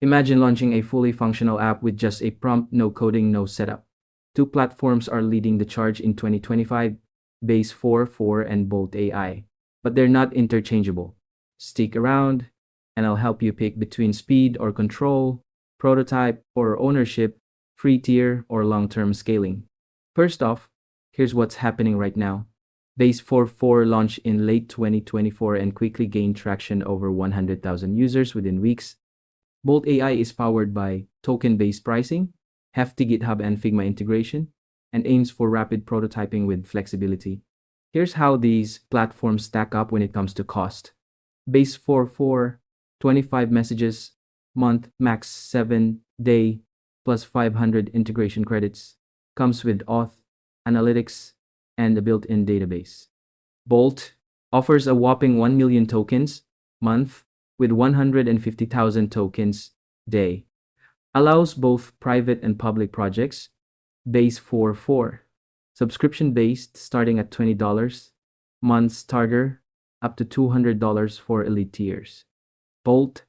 Imagine launching a fully functional app with just a prompt, no coding, no setup. Two platforms are leading the charge in 2025, Base44 and Bolt AI. But they're not interchangeable. Stick around, and I'll help you pick between speed or control, prototype or ownership, free tier or long-term scaling. First off, here's what's happening right now. Base44 launched in late 2024 and quickly gained traction over 100,000 users within weeks. Bolt AI is powered by token-based pricing, hefty GitHub and Figma integration, and aims for rapid prototyping with flexibility. Here's how these platforms stack up when it comes to cost. Base44, 25 messages, month, max 7 day, plus 500 integration credits, comes with auth, analytics, and a built-in database. Bolt offers a whopping 1 million tokens month with 150,000 tokens day. Allows both private and public projects. Base44, subscription-based starting at $20, month starter up to $200 for elite tiers. Bolt,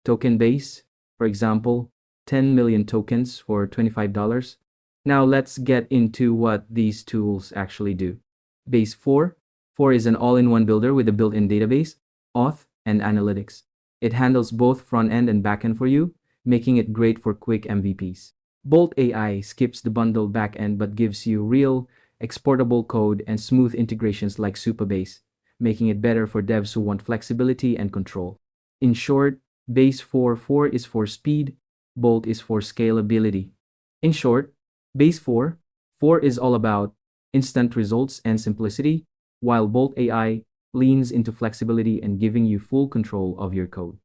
token base, for example, 10 million tokens for $25. Now let's get into what these tools actually do. Base4 is an all-in-one builder with a built-in database, auth, and analytics. It handles both front-end and back-end for you, making it great for quick MVPs. Bolt AI skips the bundle back-end but gives you real, exportable code and smooth integrations like Supabase, making it better for devs who want flexibility and control. In short, Base44 is for speed, Bolt is for scalability. In short, Base4 is all about instant results and simplicity, while Bolt AI leans into flexibility and giving you full control of your code.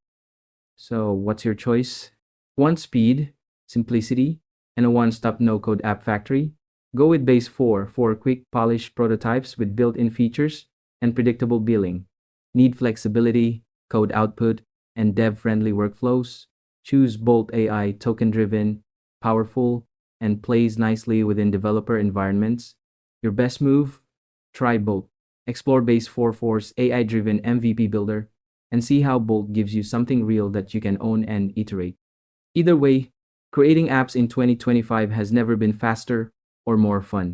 So, what's your choice? Want speed, simplicity, and a one-stop no-code app factory? Go with Base4 for quick, polished prototypes with built-in features and predictable billing. Need flexibility, code output, and dev-friendly workflows? Choose Bolt AI, token-driven, powerful, and plays nicely within developer environments. Your best move? Try Bolt. Explore Base44's AI-driven MVP builder and see how Bolt gives you something real that you can own and iterate. Either way, creating apps in 2025 has never been faster or more fun.